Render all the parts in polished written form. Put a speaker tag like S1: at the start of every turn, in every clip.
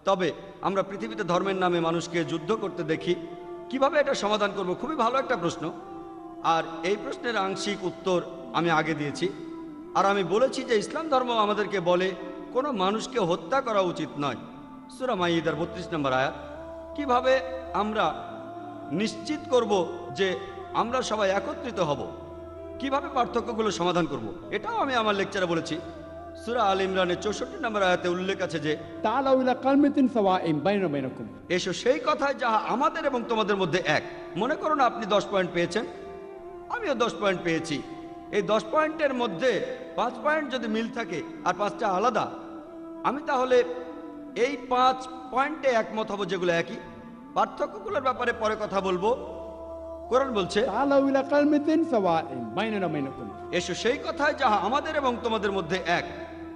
S1: তবে আমরা পৃথিবীতে ধর্মের নামে মানুষকে যুদ্ধ করতে দেখি। কিভাবে এটা সমাধান করব? খুবই ভালো একটা প্রশ্ন। আর এই প্রশ্নের আংশিক উত্তর আমি আগে দিয়েছি। আর আমি বলেছি যে ইসলাম ধর্ম আমাদেরকে বলে কোনো মানুষকে হত্যা করা উচিত নয়। সূরা মাইদার ৩২ নম্বর আয়াত। কিভাবে আমরা নিশ্চিত করব যে আমরা সবাই একত্রিত হব, কিভাবে পার্থক্যগুলো সমাধান করব, এটাও আমি আমার লেকচারে বলেছি। সূরা আল ইমরানের ৬৪ নম্বর আয়াতে উল্লেখ আছে যে
S2: তাআলাউ ইলা কালিমাতিন সাওয়াইন বাইনা বাইনাকুম।
S1: এসো সেই কথায় যাহা আমাদের এবং তোমাদের মধ্যে এক। মনে করো না আপনি 10 পয়েন্ট পেয়েছেন, আমিও 10 পয়েন্ট পেয়েছি। এই 10 পয়েন্টের মধ্যে 5 পয়েন্ট যদি মিল থাকে আর 5টা আলাদা, আমি তাহলে এই 5 পয়েন্টে একমত হব যেগুলো একই। পার্থক্যগুলোর ব্যাপারে পরে কথা বলবো। কোরআন বলছে
S2: তাআলাউ ইলা কালিমাতিন সাওয়াইন বাইনা বাইনাকুম।
S1: এসো সেই কথায় যাহা আমাদের এবং তোমাদের মধ্যে এক।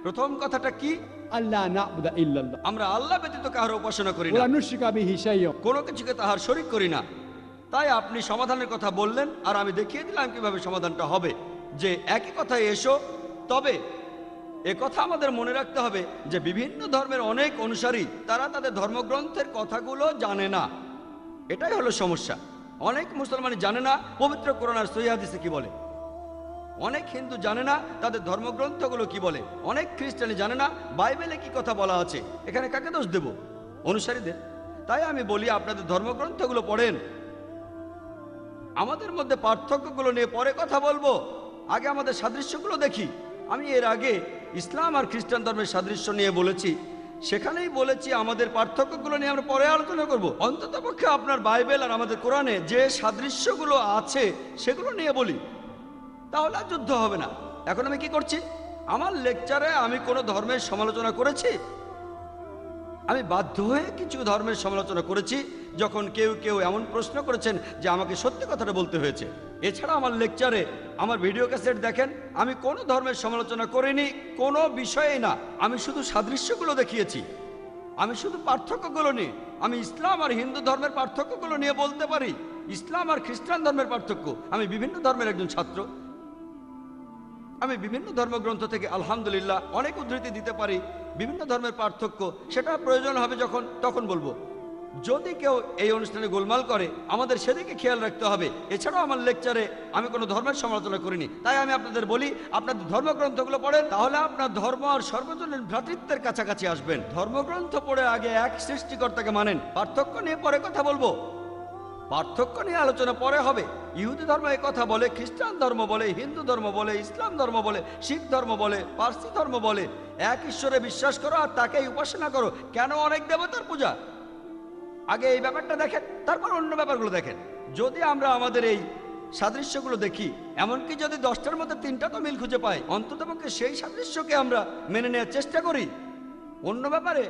S1: প্রথম কথাটা কি?
S2: আল্লাহ না'বুদা ইল্লাল্লাহ।
S1: আমরা আল্লাহ ব্যতীত কারো উপাসনা করি না,
S2: ওয়া নুশরিকা বিহি শাইয়্যা।
S1: কোনো কিছুকে তাহার শরীক করি না। তাই আপনি সমাধানের কথা বললেন আর আমি দেখিয়ে দিলাম কিভাবে সমাধানটা হবে, যে একই কথায় এসো। তবে এ কথা আমাদের মনে রাখতে হবে যে বিভিন্ন ধর্মের অনেক অনুসারী তারা তাদের ধর্মগ্রন্থের কথাগুলো জানে না। এটাই হলো সমস্যা। অনেক মুসলমানই জানে না পবিত্র কোরআন আর সহিহ হাদিসে কি বলে। অনেক হিন্দু জানে না তাদের ধর্মগ্রন্থগুলো কি বলে। অনেক খ্রিস্টানি জানে না বাইবেলে কি কথা বলা আছে। এখানে কাকে দোষ দেব? অনুসারীদের। তাই আমি বলি আপনাদের ধর্মগ্রন্থগুলো পড়েন। আমাদের মধ্যে পার্থক্যগুলো নিয়ে পরে কথা বলবো, আগে আমাদের সাদৃশ্যগুলো দেখি। আমি এর আগে ইসলাম আর খ্রিস্টান ধর্মের সাদৃশ্য নিয়ে বলেছি, সেখানেই বলেছি আমাদের পার্থক্যগুলো নিয়ে আমরা পরে আলোচনা করব। অন্ততপক্ষে আপনার বাইবেল আর আমাদের কোরআনে যে সাদৃশ্যগুলো আছে সেগুলো নিয়ে বলি, তাহলে আর যুদ্ধ হবে না। এখন আমি কি করছি? আমার লেকচারে আমি কোনো ধর্মের সমালোচনা করেছি? আমি বাধ্য হয়ে কিছু ধর্মের সমালোচনা করেছি যখন কেউ কেউ এমন প্রশ্ন করেছেন যে আমাকে সত্যি কথাটা বলতে হয়েছে। এছাড়া আমার লেকচারে, আমার ভিডিও ক্যাসেট দেখেন, আমি কোনো ধর্মের সমালোচনা করিনি, কোনো বিষয়েই না। আমি শুধু সাদৃশ্যগুলো দেখিয়েছি, আমি শুধু পার্থক্যগুলো নিয়ে। আমি ইসলাম আর হিন্দু ধর্মের পার্থক্যগুলো নিয়ে বলতে পারি, ইসলাম আর খ্রিস্টান ধর্মের পার্থক্য। আমি বিভিন্ন ধর্মের একজন ছাত্র। আমি বিভিন্ন ধর্মগ্রন্থ থেকে আলহামদুলিল্লাহ অনেক উদ্ধৃতি দিতে পারি। বিভিন্ন ধর্মের পার্থক্য সেটা প্রয়োজন হবে যখন তখন বলবো। যদি কেউ এই অনুষ্ঠানে গোলমাল করে আমাদের সেদিকে খেয়াল রাখতে হবে। এছাড়াও আমার লেকচারে আমি কোনো ধর্মের সমালোচনা করিনি। তাই আমি আপনাদের বলি আপনাদের ধর্মগ্রন্থগুলো পড়েন, তাহলে আপনার ধর্ম আর সর্বজনীন ভ্রাতৃত্বের কাছাকাছি আসবেন। ধর্মগ্রন্থ পড়ে আগে এক সৃষ্টিকর্তাকে মানেন। পার্থক্য নিয়ে পরে কথা বলবো, পার্থক্য নিয়ে আলোচনা পরে হবে। ইহুদি ধর্ম এই কথা বলে, খ্রিস্টান ধর্ম বলে, হিন্দু ধর্ম বলে, ইসলাম ধর্ম বলে, শিখ ধর্ম বলে, পার্সি ধর্ম বলে এক ঈশ্বরে বিশ্বাস করো আর তাকেই উপাসনা করো। কেন অনেক দেবতার পূজা? আগে এই ব্যাপারটা দেখেন, তারপর অন্য ব্যাপারগুলো দেখেন। যদি আমরা আমাদের এই সাদৃশ্যগুলো দেখি, এমনকি যদি 10টার মধ্যে 3টা তো মিল খুঁজে পাই, অন্ততপক্ষে সেই সাদৃশ্যকে আমরা মেনে নেওয়ার চেষ্টা করি। অন্য ব্যাপারে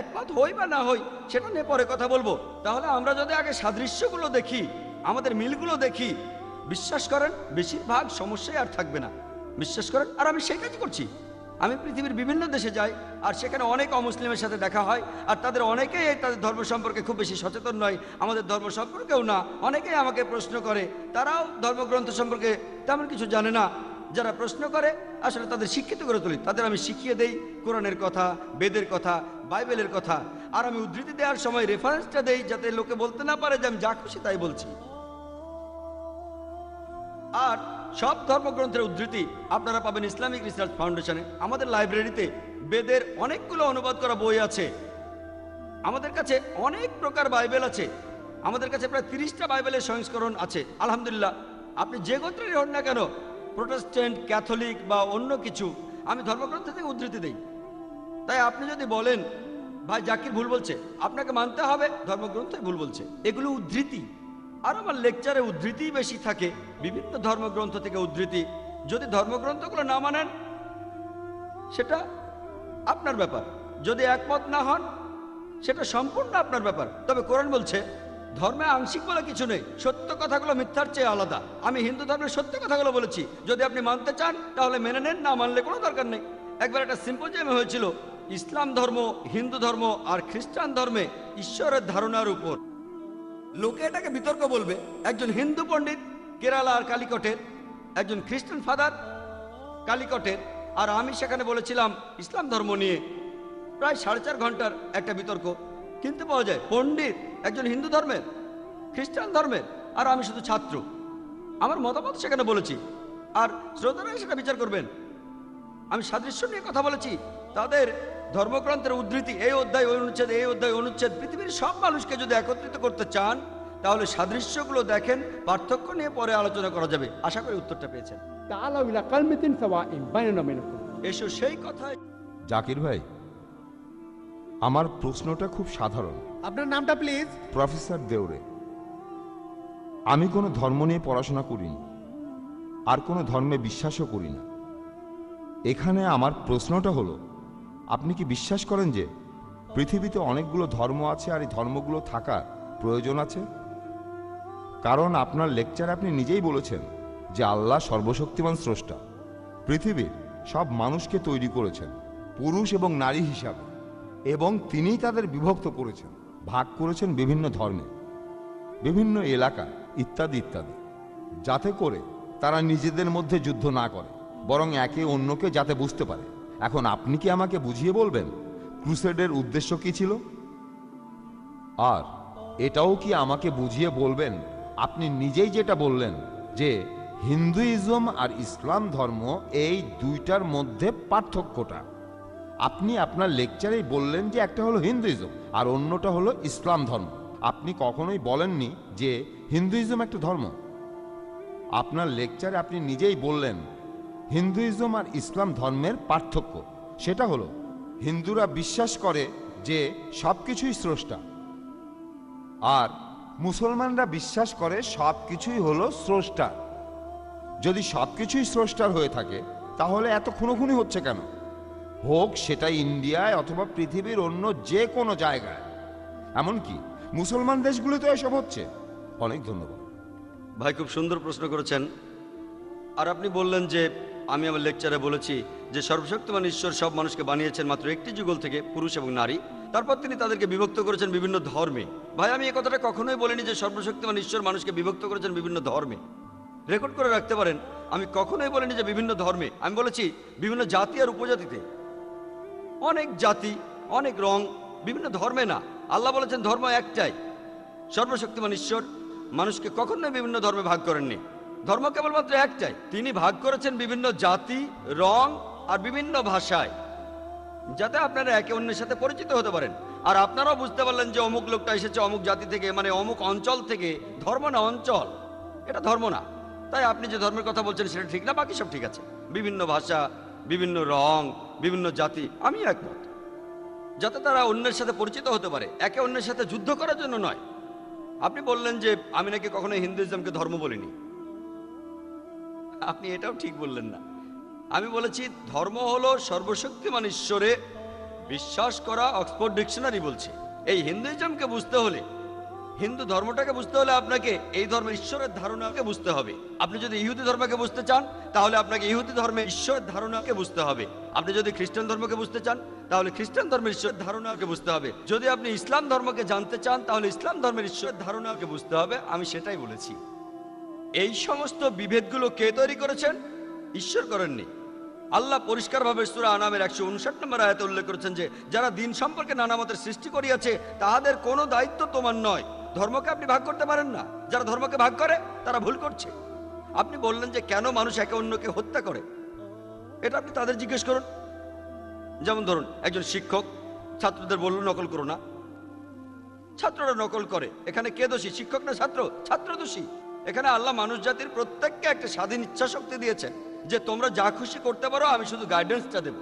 S1: একমত হই বা না হই সেটা নিয়ে পরে কথা বলবো। তাহলে আমরা যদি আগে সাদৃশ্যগুলো দেখি, আমাদের মিলগুলো দেখি, বিশ্বাস করেন বেশিরভাগ সমস্যাই আর থাকবে না। বিশ্বাস করেন। আর আমি সেই কাজই করছি। আমি পৃথিবীর বিভিন্ন দেশে যাই আর সেখানে অনেক অমুসলিমের সাথে দেখা হয়, আর তাদের অনেকেই তাদের ধর্ম সম্পর্কে খুব বেশি সচেতন নয়, আমাদের ধর্ম সম্পর্কেও না। অনেকেই আমাকে প্রশ্ন করে, তারাও ধর্মগ্রন্থ সম্পর্কে তেমন কিছু জানে না। যারা প্রশ্ন করে আসলে তাদের শিক্ষিত করে তুলি, তাদের আমি শিখিয়ে দেই কোরআনের কথা, বেদের কথা, বাইবেলের কথা। আর আমি উদ্ধৃতি দেওয়ার সময় রেফারেন্সটা দেই যাতে লোকে বলতে না পারে যে আমি যা খুশি তাই বলছি। আর সব ধর্মগ্রন্থের উদ্ধৃতি আপনারা পাবেন ইসলামিক রিসার্চ ফাউন্ডেশনে। আমাদের লাইব্রেরিতে বেদের অনেকগুলো অনুবাদ করা বই আছে। আমাদের কাছে অনেক প্রকার বাইবেল আছে। আমাদের কাছে প্রায় 30টা বাইবেলের সংস্করণ আছে আলহামদুলিল্লাহ। আপনি যে গোত্রেরই হন না কেন, প্রোটেস্ট্যান্ট, ক্যাথলিক বা অন্য কিছু, আমি ধর্মগ্রন্থ থেকে উদ্ধৃতি দেই। তাই আপনি যদি বলেন ভাই জাকির ভুল বলছে, আপনাকে মানতে হবে ধর্মগ্রন্থই ভুল বলছে। এগুলো উদ্ধৃতি। আর আমার লেকচারে উদ্ধৃতিই বেশি থাকে, বিভিন্ন ধর্মগ্রন্থ থেকে উদ্ধৃতি। যদি ধর্মগ্রন্থগুলো না মানেন সেটা আপনার ব্যাপার, যদি একমত না হন সেটা সম্পূর্ণ আপনার ব্যাপার। তবে কোরআন বলছে ধর্মে আংশিক বলে কিছু নেই, সত্য কথাগুলো মিথ্যার চেয়ে আলাদা। আমি হিন্দু ধর্মের সত্য কথাগুলো বলেছি, যদি আপনি মানতে চান তাহলে মেনে নেন, না মানলে কোনো দরকার নেই। একবার একটা সিম্পোজিয়াম হয়েছিল ইসলাম ধর্ম, হিন্দু ধর্ম আর খ্রিস্টান ধর্মে ঈশ্বরের ধারণার উপর। লোকে এটাকে বিতর্ক বলবে। একজন হিন্দু পণ্ডিত কেরালা আর কালিকটের, একজন খ্রিস্টান ফাদার কালিকটের, আর আমি সেখানে বলেছিলাম ইসলাম ধর্ম নিয়ে। প্রায় 4.5 ঘন্টার একটা বিতর্ক কিনতে পাওয়া যায়। পণ্ডিত একজন হিন্দু ধর্মের, খ্রিস্টান ধর্মের, আর আমি শুধু ছাত্র। আমার মতামত সেখানে বলেছি, আর শ্রোতারা সেটা বিচার করবেন। আমি সাদৃশ্য নিয়ে কথা বলেছি, তাদের ধর্মগ্রন্থের উদ্ধৃতি, এই অধ্যায় ওই অনুচ্ছেদ, এই অধ্যায় অনুচ্ছেদ। পৃথিবীর সব মানুষকে যদি একত্রিত করতে চান তাহলে সাদৃশ্যগুলো দেখেন, পার্থক্য নিয়ে পরে আলোচনা করা যাবে। আশা করি উত্তরটা পেয়েছেন।
S2: تعالوا إلى كلمة سواء بيننا وبينكم
S1: এসো সেই কথায়।
S3: জাকির ভাই, আমার প্রশ্নটা খুব সাধারণ।
S4: আপনার নামটা প্লিজ?
S3: প্রফেসর দেওরে। আমি কোনো ধর্ম নিয়ে পড়াশোনা করিনি, আর কোনো ধর্মে বিশ্বাসও করি না। এখানে আমার প্রশ্নটা হলো, আপনি কি বিশ্বাস করেন যে পৃথিবীতে অনেকগুলো ধর্ম আছে আর এই ধর্মগুলো থাকার প্রয়োজন আছে? কারণ আপনার লেকচারে আপনি নিজেই বলেছেন যে আল্লাহ সর্বশক্তিমান স্রষ্টা, পৃথিবীর সব মানুষকে তৈরি করেছেন পুরুষ এবং নারী হিসাবে, এবং তিনিই তাদের বিভক্ত করেছেন, ভাগ করেছেন বিভিন্ন ধর্মে, বিভিন্ন এলাকা, ইত্যাদি ইত্যাদি, যাতে করে তারা নিজেদের মধ্যে যুদ্ধ না করে, বরং একে অন্যকে যাতে বুঝতে পারে। এখন আপনি কি আমাকে বুঝিয়ে বলবেন ক্রুসেডের উদ্দেশ্য কি ছিল? আর এটাও কি আমাকে বুঝিয়ে বলবেন আপনি নিজেই যেটা বললেন যে হিন্দুইজম আর ইসলাম ধর্ম, এই দুইটার মধ্যে পার্থক্যটা? আপনি আপনার লেকচারেই বললেন যে একটা হলো হিন্দুইজম আর অন্যটা হলো ইসলাম ধর্ম। আপনি কখনোই বলেননি যে হিন্দুইজম একটা ধর্ম। আপনার লেকচারে আপনি নিজেই বললেন হিন্দুইজম আর ইসলাম ধর্মের পার্থক্য সেটা হলো হিন্দুরা বিশ্বাস করে যে সব কিছুই স্রষ্টা, আর মুসলমানরা বিশ্বাস করে সব কিছুই হলো স্রষ্টা। যদি সব কিছুই স্রষ্টার হয়ে থাকে তাহলে এত খুনোখুনি হচ্ছে কেন? হোক সেটা ইন্ডিয়ায় অথবা পৃথিবীর অন্য যে কোনো জায়গায়, এমনকি মুসলমান দেশগুলোতে এসব হচ্ছে। অনেক ধন্যবাদ
S1: ভাই, খুব সুন্দর প্রশ্ন করেছেন। আর আপনি বললেন যে আমি আমার লেকচারে বলেছি যে সর্বশক্তিমান ঈশ্বর সব মানুষকে বানিয়েছেন মাত্র একটি যুগল থেকে, পুরুষ এবং নারী। তারপর তিনি তাদেরকে বিভক্ত করেছেন বিভিন্ন ধর্মে। ভাই, আমি এই কথাটা কখনোই বলিনি যে সর্বশক্তিমান ঈশ্বর মানুষকে বিভক্ত করেছেন বিভিন্ন ধর্মে। রেকর্ড করে রাখতে পারেন, আমি কখনোই বলিনি যে বিভিন্ন ধর্মে। আমি বলেছি বিভিন্ন জাতি আর উপজাতিতে। অনেক জাতি, অনেক রং, বিভিন্ন ধর্মে না। আল্লাহ বলেছেন ধর্ম একটাই। সর্বশক্তিমান ঈশ্বর মানুষকে কখনোই বিভিন্ন ধর্মে ভাগ করেননি। ধর্ম কেবলমাত্র একটাই, তিনি ভাগ করেছেন বিভিন্ন জাতি, রং আর বিভিন্ন ভাষায়, যাতে আপনারা একে অন্যের সাথে পরিচিত হতে পারেন। আর আপনারাও বুঝতে পারলেন যে অমুক লোকটা এসেছে অমুক জাতি থেকে, মানে অমুক অঞ্চল থেকে। ধর্ম না, অঞ্চল, এটা ধর্ম না। তাই আপনি যে ধর্মের কথা বলছেন সেটা ঠিক না, বাকি সব ঠিক আছে। বিভিন্ন ভাষা, বিভিন্ন রং, বিভিন্ন জাতি, আমি একমত, যাতে তারা অন্যের সাথে পরিচিত হতে পারে, একে অন্যের সাথে যুদ্ধ করার জন্য নয়। আপনি বললেন যে আমি নাকি কখনো হিন্দুইজমকে ধর্ম বলিনি। আপনি এটাও ঠিক বললেন না। আমি বলেছি ধর্ম হলো সর্বশক্তিমান ঈশ্বরে বিশ্বাস করা। অক্সফোর্ড ডিকশনারি বলছে এই হিন্দুইজমকে বুঝতে হলে, হিন্দু ধর্মটাকে বুঝতে হলে আপনাকে এই ধর্মের ঈশ্বরের ধারণাকে বুঝতে হবে। আপনি যদি ইহুদি ধর্মকে বুঝতে চান তাহলে আপনাকে ইহুদি ধর্মের ঈশ্বরের ধারণাকে বুঝতে হবে। আপনি যদি খ্রিস্টান ধর্মকে বুঝতে চান তাহলে খ্রিস্টান ধর্মের ঈশ্বরের ধারণাকে বুঝতে হবে। যদি আপনি ইসলাম ধর্মকে জানতে চান তাহলে ইসলাম ধর্মের ঈশ্বরের ধারণাকে বুঝতে হবে। আমি সেটাই বলেছি। এই সমস্ত বিভেদগুলো কে তৈরি করেছেন? ঈশ্বর করেননি। আল্লাহ পরিষ্কারভাবে সূরা আনামের 159 নম্বর আয়াতে উল্লেখ করেছেন যে যারা দিন সম্পর্কে নানা মতের সৃষ্টি করিয়াছে তাহাদের কোনো দায়িত্ব তোমার নয়। ধর্মকে আপনি ভাগ করতে পারেন না। যারা ধর্মকে ভাগ করে তারা ভুল করছে। আপনি বললেন যে কেন মানুষ একে অন্যকে হত্যা করে, এটা আপনি তাদের জিজ্ঞেস করুন। যেমন ধরুন একজন শিক্ষক ছাত্রদের বলল নকল করো না, ছাত্ররা নকল করে। এখানে কে দোষী, শিক্ষক না ছাত্র? ছাত্র দোষী। এখানে আল্লাহ মানুষ জাতির প্রত্যেককে একটা স্বাধীন ইচ্ছা শক্তি দিয়েছেন যে তোমরা যা খুশি করতে পারো, আমি শুধু গাইডেন্সটা দেব।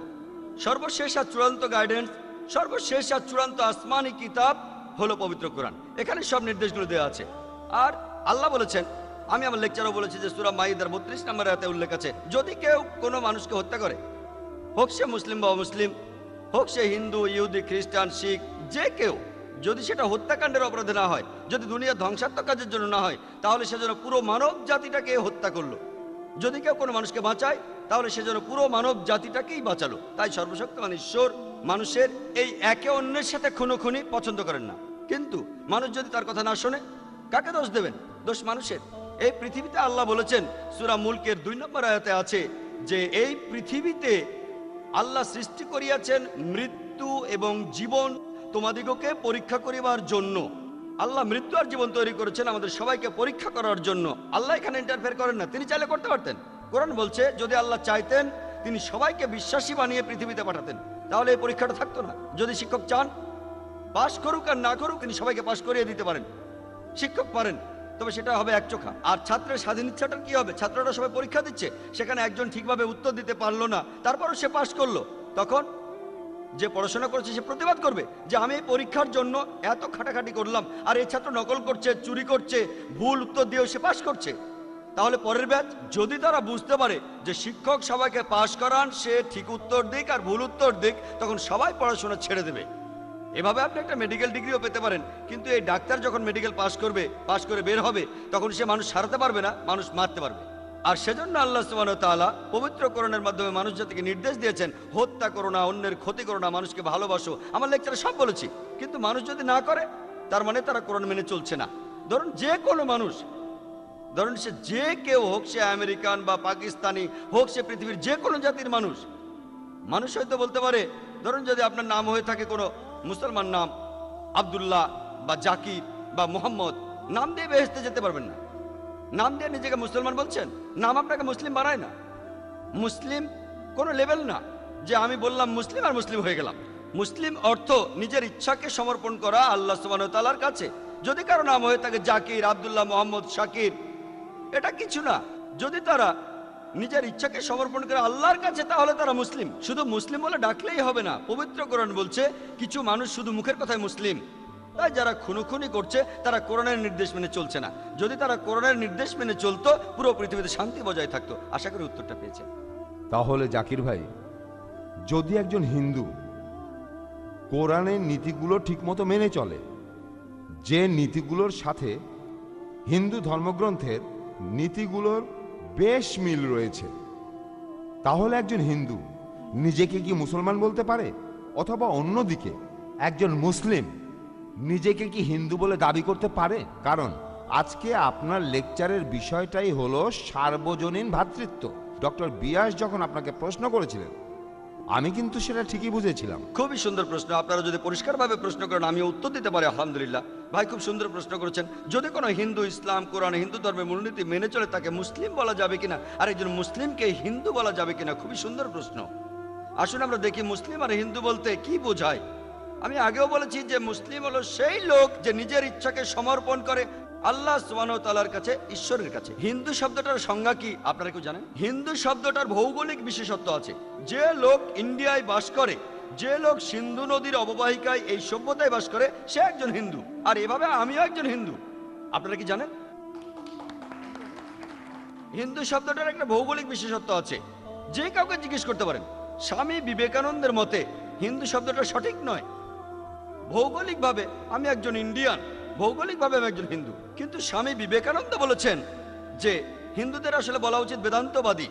S1: সর্বশেষ আর চূড়ান্ত গাইডেন্স, সর্বশেষ আর চূড়ান্ত আসমানি কিতাব হলো পবিত্র কোরআন। এখানে সব নির্দেশগুলো দেওয়া আছে। আর আল্লাহ বলেছেন, আমি আমার লেকচারও বলেছি যে সূরা মাইদার 32 নম্বর আয়াতে উল্লেখ আছে, যদি কেউ কোনো মানুষকে হত্যা করে, হোক সে মুসলিম বা অমুসলিম, হোক সে হিন্দু, ইহুদি, খ্রিস্টান, শিখ, যে কেউ, যদি সেটা হত্যাকাণ্ডের অপরাধে না হয়, যদি দুনিয়া ধ্বংসাত্মক কাজের জন্য না হয়, তাহলে সেজন্য পুরো মানব জাতিটাকে হত্যা করলো। যদি কেউ কোনো মানুষকে বাঁচায় তাহলে সেজন্য পুরো মানব জাতিটাকেই বাঁচালো। তাই সর্বশক্তিমান ঈশ্বর মানুষের এই একে অন্যের সাথে খুনোখুনি পছন্দ করেন না। কিন্তু মানুষ যদি তার কথা না শোনে, কাকে দোষ দেবেন? দোষ মানুষের। এই পৃথিবীতে আল্লাহ বলেছেন সূরা মুলকের 2 নম্বর আয়াতে আছে যে এই পৃথিবীতে আল্লাহ সৃষ্টি করিয়াছেন মৃত্যু মৃত্যু এবং জীবন তোমাদিগকে পরীক্ষা করিবার জন্য। আল্লাহ মৃত্যু আর জীবন তৈরি করেছেন আমাদের সবাইকে পরীক্ষা করার জন্য। আল্লাহ এখানে ইন্টারফেয়ার করেন না, তিনি চাইলে করতে পারতেন। কোরআন বলছে যদি আল্লাহ চাইতেন তিনি সবাইকে বিশ্বাসী বানিয়ে পৃথিবীতে পাঠাতেন, তাহলে এই পরীক্ষাটা থাকতো না। যদি শিক্ষক চান পাশ করুক আর না করুক, তিনি সবাইকে পাশ করিয়ে দিতে পারেন। শিক্ষক পারেন, তবে সেটা হবে একচোখা। আর ছাত্রের স্বাধীন ইচ্ছাটা কি হবে? ছাত্ররা সবাই পরীক্ষা দিচ্ছে, সেখানে একজন ঠিকভাবে উত্তর দিতে পারলো না, তারপরও সে পাশ করলো, তখন যে পড়াশোনা করছে সে প্রতিবাদ করবে যে আমি এই পরীক্ষার জন্য এত খাটাখাটি করলাম, আর এই ছাত্র নকল করছে, চুরি করছে, ভুল উত্তর দিয়েও সে পাশ করছে। তাহলে পরের ব্যাচ যদি তারা বুঝতে পারে যে শিক্ষক সবাইকে পাশ করান, সে ঠিক উত্তর দিক আর ভুল উত্তর দিক, তখন সবাই পড়াশোনা ছেড়ে দেবে। এভাবে আপনি একটা মেডিকেল ডিগ্রিও পেতে পারেন, কিন্তু এই ডাক্তার যখন মেডিকেল পাশ করবে, পাশ করে বের হবে, তখন সে মানুষ সারাতে পারবে না, মানুষ মারতে পারবে। আর সেজন্য আল্লাহ সুবহানাহু ওয়া তাআলা পবিত্র কোরআনের মাধ্যমে মানুষ জাতিকে নির্দেশ দিয়েছেন হত্যা করো না, অন্যের ক্ষতি করো না, মানুষকে ভালোবাসো। আমার লেকচারে সব বলেছি, কিন্তু মানুষ যদি না করে তার মানে তারা কোরআন মেনে চলছে না। ধরুন যে কোনো মানুষ, ধরুন সে যে কেউ হোক, সে আমেরিকান বা পাকিস্তানি হোক, সে পৃথিবীর যে কোনো জাতির মানুষ, মানুষ হয়তো বলতে পারে, ধরুন যদি আপনার নাম হয়ে থাকে কোনো মুসলমান নাম, আব্দুল্লাহ বা জাকির বা মোহাম্মদ, নাম দিয়ে বেহেশতে যেতে পারবেন না। নাম দিয়ে নিজেকে মুসলমান বলছেন, নাম আপনাকে মুসলিম বানায় না। মুসলিম কোনো লেভেল না যে আমি বললাম মুসলিম আর মুসলিম হয়ে গেলাম। মুসলিম অর্থ নিজের ইচ্ছাকে সমর্পণ করা আল্লাহ সুবহানাহু ওয়া তাআলার কাছে। যদি কারো নাম হয়ে থাকে জাকির, আব্দুল্লাহ, মোহাম্মদ, শাকির, এটা কিছু না। যদি তারা নিজের ইচ্ছাকে সমর্পণ করে আল্লাহর কাছে, তাহলে তারা মুসলিম। শুধু মুসলিম বলে ডাকলেই হবে না। পবিত্র কোরআন বলছে কিছু মানুষ শুধু মুখের কথায় মুসলিম, তাই যারা খুনোখুনি করছে তারা কোরআনের নির্দেশ মেনে চলছে না। যদি তারা কোরআনের নির্দেশ মেনে চলতো, পুরো পৃথিবীতে শান্তি বজায় থাকতো। আশা করি উত্তরটা পেয়েছে।
S3: তাহলে জাকির ভাই, যদি একজন হিন্দু কোরআনের নীতিগুলো ঠিকমতো মেনে চলে, যে নীতিগুলোর সাথে হিন্দু ধর্মগ্রন্থের নীতিগুলোর বেশ মিল রয়েছে, তাহলে একজন হিন্দু নিজেকে কি মুসলমান বলতে পারে? অথবা অন্যদিকে একজন মুসলিম নিজেকে কি হিন্দু বলে দাবি করতে পারে? কারণ আজকে আপনার লেকচারের বিষয়টাই হলো সার্বজনীন ভ্রাতৃত্ব। ডক্টর বিয়াস যখন আপনাকে প্রশ্ন করেছিলেন, আমি কিন্তু সেটা ঠিকই বুঝেছিলাম।
S1: খুবই সুন্দর প্রশ্ন। আপনারা যদি পরিষ্কারভাবে প্রশ্ন করেন আমি উত্তর দিতে পারি আলহামদুলিল্লাহ। ভাই খুব সুন্দর প্রশ্ন করেছেন। যদি কোনো হিন্দু ইসলাম, কোরআন, হিন্দু ধর্মের মূলনীতি মেনে চলে, তাকে মুসলিম বলা যাবে কিনা, আর একজন মুসলিমকে হিন্দু বলা যাবে কিনা, খুবই সুন্দর প্রশ্ন। আসুন আমরা দেখি মুসলিম আর হিন্দু বলতে কি বোঝায়। আমি আগেও বলেছি যে মুসলিম হলো সেই লোক যে নিজের ইচ্ছাকে সমর্পণ করে আল্লাহ সুবহানাহু ওয়া তাআলার কাছে, ঈশ্বরের কাছে। হিন্দু শব্দটার সংজ্ঞা কি আপনারা কেউ জানেন? হিন্দু শব্দটার ভৌগোলিক বিশেষত্ব আছে। যে লোক ইন্ডিয়ায় বাস করে, যে লোক সিন্ধু নদীর অববাহিকায় এই সভ্যতায় বাস করে, সে একজন হিন্দু। আর এভাবে আমিও একজন হিন্দু। আপনারা কি জানেন? হিন্দু শব্দটার একটা ভৌগোলিক বিশেষত্ব আছে, যে কাউকে জিজ্ঞেস করতে পারেন। স্বামী বিবেকানন্দের মতে হিন্দু শব্দটা সঠিক নয়। ভৌগোলিকভাবে আমি একজন ইন্ডিয়ান, ভৌগোলিকভাবে আমি একজন হিন্দু। কিন্তু স্বামী বিবেকানন্দ বলেছেন যে হিন্দুদের আসলে বলা উচিত বেদান্তবাদী,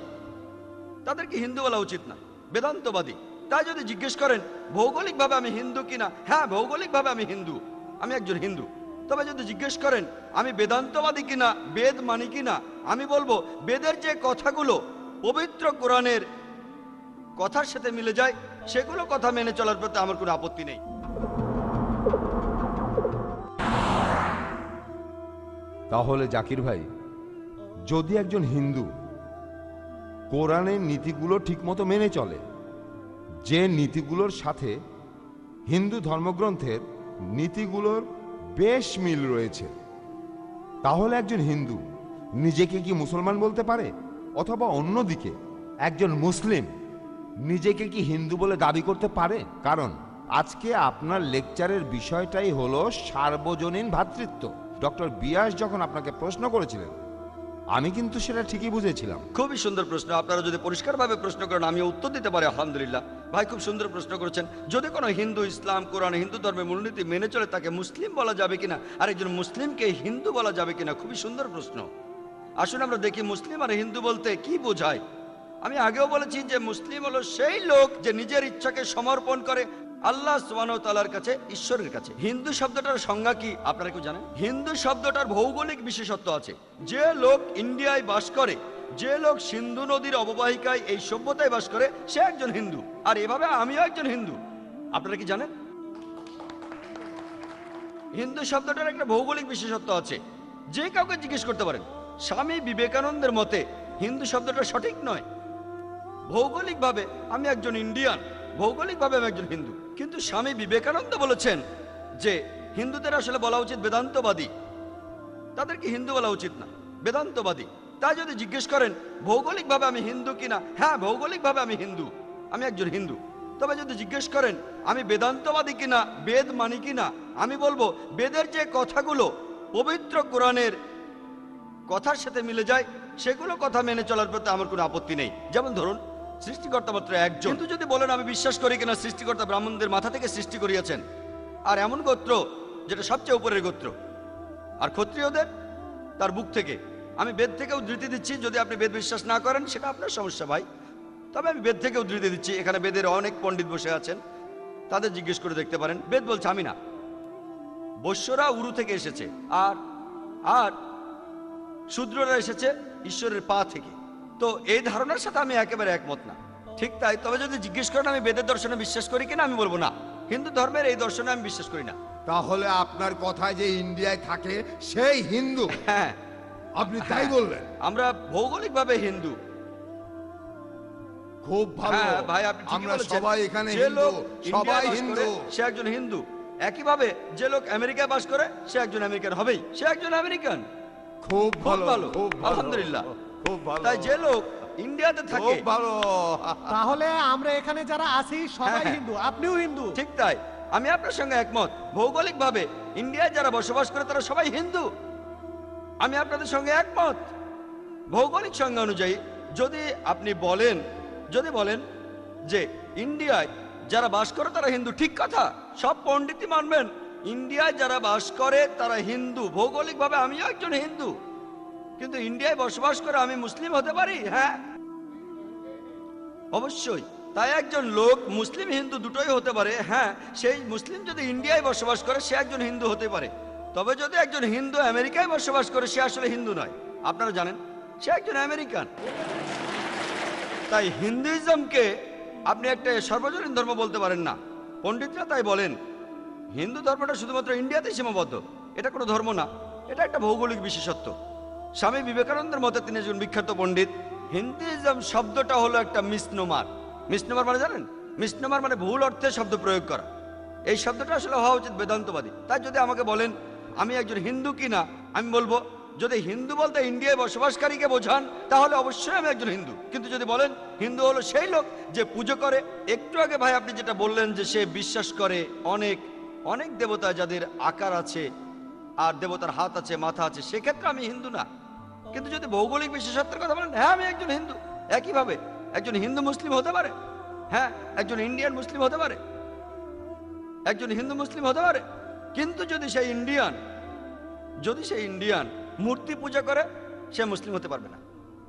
S1: তাদেরকে হিন্দু বলা উচিত না, বেদান্তবাদী। তাই যদি জিজ্ঞেস করেন ভৌগোলিকভাবে আমি হিন্দু কিনা, হ্যাঁ ভৌগোলিকভাবে আমি হিন্দু, আমি একজন হিন্দু। তবে যদি জিজ্ঞেস করেন আমি বেদান্তবাদী কিনা, বেদ মানি কিনা, আমি বলবো বেদের যে কথাগুলো পবিত্র কোরআনের কথার সাথে মিলে যায়, সেগুলো কথা মেনে চলার প্রতি আমার কোনো আপত্তি নেই।
S3: তাহলে জাকির ভাই, যদি একজন হিন্দু কোরআনের নীতিগুলো ঠিকমতো মেনে চলে, যে নীতিগুলোর সাথে হিন্দু ধর্মগ্রন্থের নীতিগুলোর বেশ মিল রয়েছে, তাহলে একজন হিন্দু নিজেকে কি মুসলমান বলতে পারে? অথবা অন্যদিকে একজন মুসলিম নিজেকে কি হিন্দু বলে দাবি করতে পারে? কারণ আজকে আপনার লেকচারের বিষয়টাই হলো সার্বজনীন ভ্রাতৃত্ব। ডক্টর বিয়াস যখন আপনাকে প্রশ্ন করেছিলেন, আমি কিন্তু সেটা ঠিকই বুঝেছিলাম।
S1: খুবই সুন্দর প্রশ্ন। আপনারা যদি পরিষ্কারভাবে প্রশ্ন করেন আমি উত্তর দিতে পারি আলহামদুলিল্লাহ। ভাই খুব সুন্দর প্রশ্ন করেছেন। যদি কোনো হিন্দু ইসলাম, কোরআন, হিন্দু ধর্মের মূলনীতি মেনে চলে, তাকে মুসলিম বলা যাবে কিনা, আর একজন মুসলিমকে হিন্দু বলা যাবে কিনা, খুবই সুন্দর প্রশ্ন। আসুন আমরা দেখি মুসলিম আর হিন্দু বলতে কি বোঝায়। আমি আগেও বলেছি যে মুসলিম হলো সেই লোক যে নিজের ইচ্ছাকে সমর্পণ করে আল্লাহ সুবহানাহু ওয়া তাআলার কাছে, ঈশ্বরের কাছে। হিন্দু শব্দটার সংজ্ঞা কি আপনারা কেউ জানেন? হিন্দু শব্দটার ভৌগোলিক বিশেষত্ব আছে। যে লোক ইন্ডিয়ায় বাস করে, যে লোক সিন্ধু নদীর অববাহিকায় এই সভ্যতায় বাস করে, সে একজন হিন্দু। আর এভাবে আমিও একজন হিন্দু। আপনারা কি জানেন? হিন্দু শব্দটার একটা ভৌগোলিক বিশেষত্ব আছে, যে কাউকে জিজ্ঞেস করতে পারেন। স্বামী বিবেকানন্দের মতে হিন্দু শব্দটা সঠিক নয়। ভৌগোলিকভাবে আমি একজন ইন্ডিয়ান, ভৌগোলিকভাবে আমি একজন হিন্দু, কিন্তু স্বামী বিবেকানন্দ বলেছেন যে হিন্দুদের আসলে বলা উচিত বেদান্তবাদী, তাদেরকে হিন্দু বলা উচিত না, বেদান্তবাদী। তাই যদি জিজ্ঞেস করেন ভৌগোলিকভাবে আমি হিন্দু কিনা, হ্যাঁ ভৌগোলিকভাবে আমি হিন্দু, আমি একজন হিন্দু। তবে যদি জিজ্ঞেস করেন আমি বেদান্তবাদী কিনা, বেদ মানি কিনা, আমি বলবো বেদের যে কথাগুলো পবিত্র কোরআনের কথার সাথে মিলে যায় সেগুলো কথা মেনে চলার প্রতি আমার কোনো আপত্তি নেই। যেমন ধরুন, সৃষ্টিকর্তা মাত্র একজন, কিন্তু যদি বলেন আমি বিশ্বাস করি কিনা সৃষ্টিকর্তা ব্রাহ্মণদের মাথা থেকে সৃষ্টি করিয়েছেন, আর এমন গোত্র যেটা সবচেয়ে উপরের গোত্র, আর ক্ষত্রিয়দের তার বুক থেকে। আমি বেদ থেকে উদ্ধৃতি দিচ্ছি, যদি আপনি বেদ বিশ্বাস না করেন সেটা আপনার সমস্যা ভাই, তবে আমি বেদ থেকে উদ্ধৃতি দিচ্ছি। এখানে বেদের অনেক পণ্ডিত বসে আছেন, তাদের জিজ্ঞেস করে দেখতে পারেন। বেদ বলছে আমি না, বৈশ্যরা উরু থেকে এসেছে, আর আর শূদ্ররা এসেছে ঈশ্বরের পা থেকে। তো এই ধারণার সাথে আমি একেবারে একমত না। ঠিক তাই, তবে যদি জিজ্ঞেস করেন আমি বেদের দর্শনে বিশ্বাস করি কিনা, আমি বলবো না, হিন্দু ধর্মের এই দর্শনে আমি বিশ্বাস করি না।
S4: তাহলে আপনার কথায় যে ইন্ডিয়ায় থাকে সেই হিন্দু?
S1: হ্যাঁ,
S4: আপনি তাই বললেন?
S1: আমরা ভৌগোলিকভাবে হিন্দু।
S4: খুব ভালো
S1: হ্যাঁ ভাই, আপনি ঠিকই
S4: আমরা
S1: বলেছেন।
S4: সবাই এখানে
S1: যে
S4: হিন্দু,
S1: লোক
S4: সবাই
S1: ইন্ডিয়ায় বাস
S4: হিন্দু।
S1: করে, সে একজন হিন্দু। একইভাবে যে লোক আমেরিকায় বাস করে সে একজন আমেরিকান হবেই, সে একজন আমেরিকান।
S4: খুব
S1: খুব ভালো,
S4: খুব ভালো,
S1: আলহামদুলিল্লাহ।
S4: খুব ভালো।
S1: তাই যে লোক ইন্ডিয়াতে থাকে,
S4: খুব ভালো।
S5: তাহলে আমরা এখানে যারা আছি সবাই
S1: হ্যাঁ।
S5: হিন্দু, আপনিও হিন্দু।
S1: ঠিক তাই, আমি আপনার সঙ্গে একমত। ভৌগোলিকভাবে ইন্ডিয়ায় যারা বসবাস করে তারা সবাই হিন্দু, আমি আপনাদের সঙ্গে একমত। ভৌগোলিক সংজ্ঞা অনুযায়ী যদি আপনি বলেন, যদি বলেন যে ইন্ডিয়ায় যারা বাস করে তারা হিন্দু, ঠিক কথা, সব পণ্ডিতই মানবেন ইন্ডিয়ায় যারা বাস করে তারা হিন্দু। ভৌগোলিকভাবে আমিও একজন হিন্দু, কিন্তু ইন্ডিয়ায় বসবাস করে আমি মুসলিম হতে পারি? হ্যাঁ, অবশ্যই। তাই একজন লোক মুসলিম হিন্দু দুটোই হতে পারে। হ্যাঁ, সেই মুসলিম যদি ইন্ডিয়ায় বসবাস করে সে একজন হিন্দু হতে পারে। তবে যদি একজন হিন্দু আমেরিকায় বসবাস করে সে আসলে হিন্দু নয়, আপনারা জানেন, সে একজন আমেরিকান। তাই হিন্দুইজমকে আপনি একটা সর্বজনীন ধর্ম বলতে পারেন না। পণ্ডিতরা তাই বলেন হিন্দু ধর্মটা শুধুমাত্র ইন্ডিয়াতেই সীমাবদ্ধ। এটা কোনো ধর্ম না, এটা একটা ভৌগোলিক বিশেষত্ব। স্বামী বিবেকানন্দের মতে, তিনি একজন বিখ্যাত পণ্ডিত, হিন্দুইজম শব্দটা হলো একটা মিসনোমার। মিসনোমার মানে জানেন? মিসনোমার মানে ভুল অর্থে শব্দ প্রয়োগ করা। এই শব্দটা আসলে হওয়া উচিত বেদান্তবাদী। তাই যদি আমাকে বলেন আমি একজন হিন্দু কিনা, আমি বলবো যদি হিন্দু বলতে ইন্ডিয়ায় বসবাসকারীকে বোঝান তাহলে অবশ্যই আমি একজন হিন্দু। কিন্তু যদি বলেন হিন্দু হলো সেই লোক যে পুজো করে, একটু আগে ভাই আপনি যেটা বললেন যে সে বিশ্বাস করে অনেক অনেক দেবতা যাদের আকার আছে আর দেবতার হাত আছে, মাথা আছে, সেক্ষেত্রে আমি হিন্দু না। কিন্তু যদি ভৌগোলিক বিশেষত্বের কথা বলেন, হ্যাঁ আমি একজন হিন্দু। একইভাবে একজন হিন্দু মুসলিম হতে পারে, হ্যাঁ একজন ইন্ডিয়ান মুসলিম হতে পারে, একজন হিন্দু মুসলিম হতে পারে। কিন্তু যদি সেই ইন্ডিয়ান মূর্তি পূজা করে সে মুসলিম হতে পারবে না।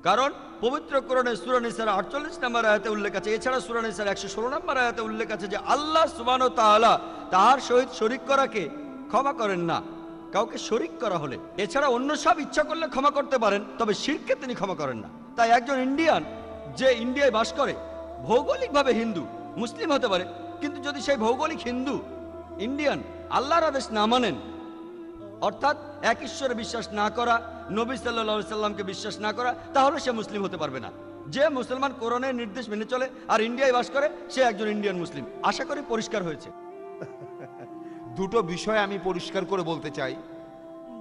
S1: কারণ পবিত্র কোরআনে সূরা নিসার 48 নম্বর আয়াতে উল্লেখ আছে, এছাড়া সূরা নিসার 116 নম্বর আয়াতে উল্লেখ আছে যে আল্লাহ সুবহানাহু ওয়া তাআলা তাহার সহিত শরীক করাকে ক্ষমা করেন না, কাউকে শরীক করা হলে। এছাড়া অন্য সব ইচ্ছা করলে ক্ষমা করতে পারেন, তবে শিরকে তিনি ক্ষমা করেন না। তাই একজন ইন্ডিয়ান যে ইন্ডিয়ায় বাস করে ভৌগোলিকভাবে হিন্দু মুসলিম হতে পারে, কিন্তু যদি সেই ভৌগোলিক হিন্দু ইন্ডিয়ান আল্লাহর আদেশ না মানেন, অর্থাৎ এক ঈশ্বরে বিশ্বাস না করা, নবী সাল্লাল্লাহু আলাইহি সাল্লামকে বিশ্বাস না করা, তাহলে সে মুসলিম হতে পারবে না। যে মুসলমান কোরআনের নির্দেশ মেনে চলে আর ইন্ডিয়ায় বাস করে সে একজন ইন্ডিয়ান মুসলিম। আশা করি পরিষ্কার হয়েছে।
S3: দুটো বিষয় আমি পরিষ্কার করে বলতে চাই।